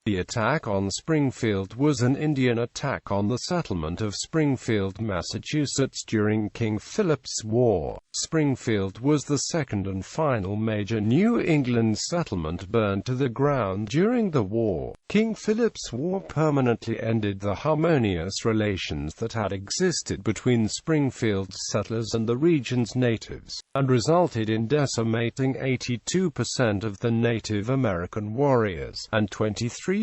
The attack on Springfield was an Indian attack on the settlement of Springfield, Massachusetts during King Philip's War. Springfield was the second and final major New England settlement burned to the ground during the war. King Philip's War permanently ended the harmonious relations that had existed between Springfield's settlers and the region's natives, and resulted in decimating 82% of the Native American warriors, and 23%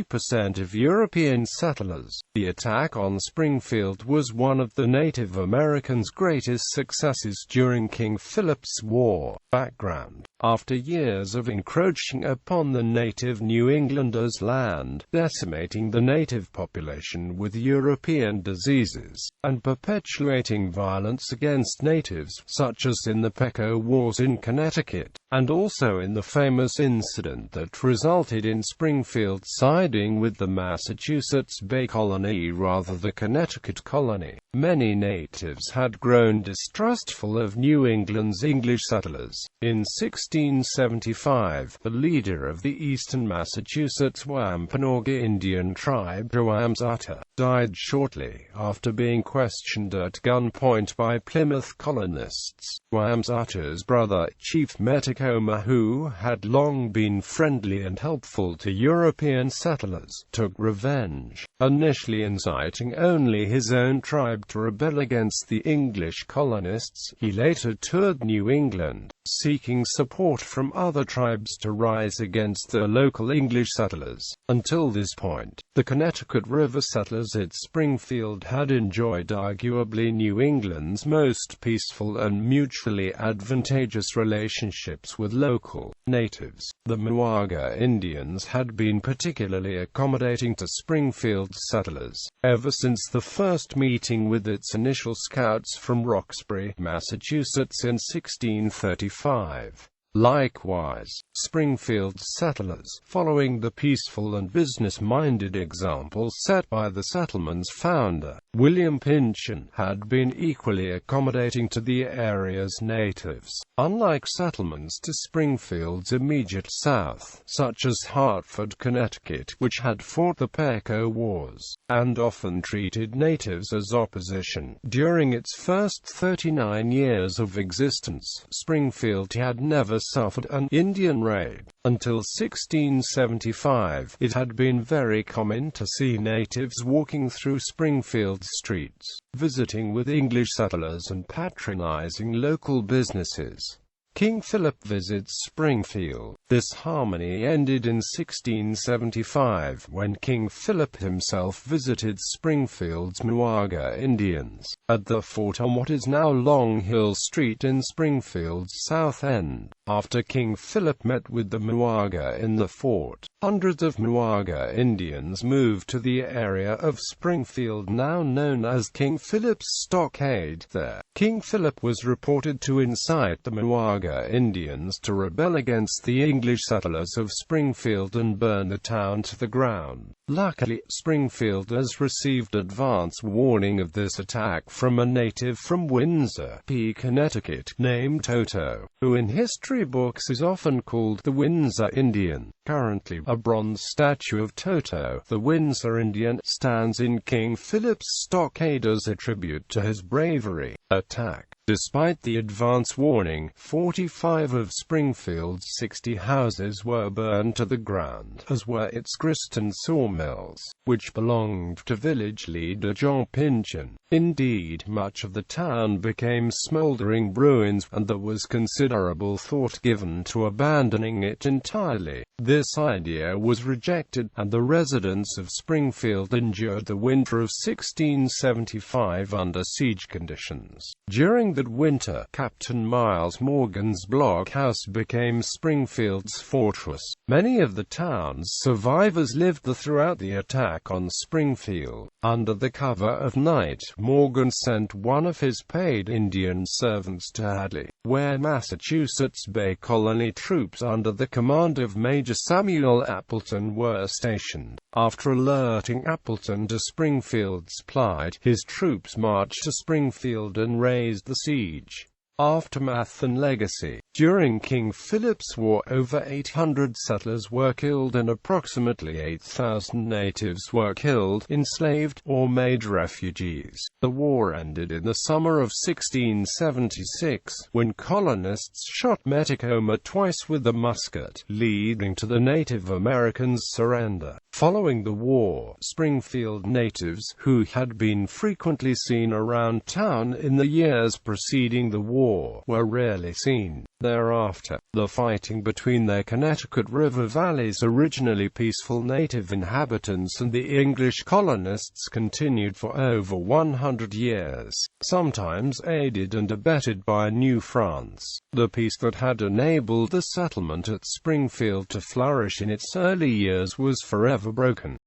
of European settlers. The attack on Springfield was one of the Native Americans' greatest successes during King Philip's War. Background: after years of encroaching upon the native New Englanders' land, decimating the native population with European diseases, and perpetuating violence against natives, such as in the Pequot Wars in Connecticut, and also in the famous incident that resulted in Springfield siding with the Massachusetts Bay Colony rather than the Connecticut colony. Many natives had grown distrustful of New England's English settlers. In 1675, the leader of the eastern Massachusetts Wampanoag Indian tribe, Wa died shortly after being questioned at gunpoint by Plymouth colonists. Wamsata's brother, Chief Metacoma, who had long been friendly and helpful to European settlers, took revenge, initially inciting only his own tribe to rebel against the English colonists. He later toured New England, seeking support from other tribes to rise against the local English settlers. Until this point, the Connecticut River settlers at Springfield had enjoyed arguably New England's most peaceful and mutually advantageous relationships with local natives. The Muaga Indians had been particularly accommodating to Springfield's settlers, ever since the first meeting with its initial scouts from Roxbury, Massachusetts in 1635. Likewise, Springfield's settlers, following the peaceful and business-minded example set by the settlement's founder, William Pynchon, had been equally accommodating to the area's natives. Unlike settlements to Springfield's immediate south, such as Hartford, Connecticut, which had fought the Pequot Wars, and often treated natives as opposition. During its first 39 years of existence, Springfield had never suffered an Indian raid. Until 1675, it had been very common to see natives walking through Springfield streets, visiting with English settlers and patronizing local businesses. King Philip visits Springfield. This harmony ended in 1675, when King Philip himself visited Springfield's Muaga Indians, at the fort on what is now Long Hill Street in Springfield's south end. After King Philip met with the Muaga in the fort, hundreds of Muaga Indians moved to the area of Springfield now known as King Philip's Stockade. There, King Philip was reported to incite the Muaga Indians to rebel against the English settlers of Springfield and burn the town to the ground. Luckily, Springfielders received advance warning of this attack from a native from Windsor, Connecticut, named Toto, who in history books is often called the Windsor Indian. Currently, a bronze statue of Toto, the Windsor Indian, stands in King Philip's Stockade as a tribute to his bravery. Attack. Despite the advance warning, 45 of Springfield's 60 houses were burned to the ground, as were its grist and sawmills, which belonged to village leader John Pynchon. Indeed, much of the town became smoldering ruins, and there was considerable thought given to abandoning it entirely. This idea was rejected, and the residents of Springfield endured the winter of 1675 under siege conditions. During that winter, Captain Miles Morgan's blockhouse became Springfield's fortress. Many of the town's survivors lived throughout the attack on Springfield. Under the cover of night, Morgan sent one of his paid Indian servants to Hadley, where Massachusetts Bay Colony troops under the command of Major Samuel Appleton were stationed. After alerting Appleton to Springfield's plight, his troops marched to Springfield and raised the siege. Aftermath and legacy. During King Philip's War, over 800 settlers were killed and approximately 8,000 natives were killed, enslaved, or made refugees. The war ended in the summer of 1676, when colonists shot Metacoma twice with a musket, leading to the Native Americans' surrender. Following the war, Springfield natives, who had been frequently seen around town in the years preceding the war, were rarely seen. Thereafter, the fighting between their Connecticut River Valley's originally peaceful native inhabitants and the English colonists continued for over 100 years, sometimes aided and abetted by New France. The peace that had enabled the settlement at Springfield to flourish in its early years was forever broken.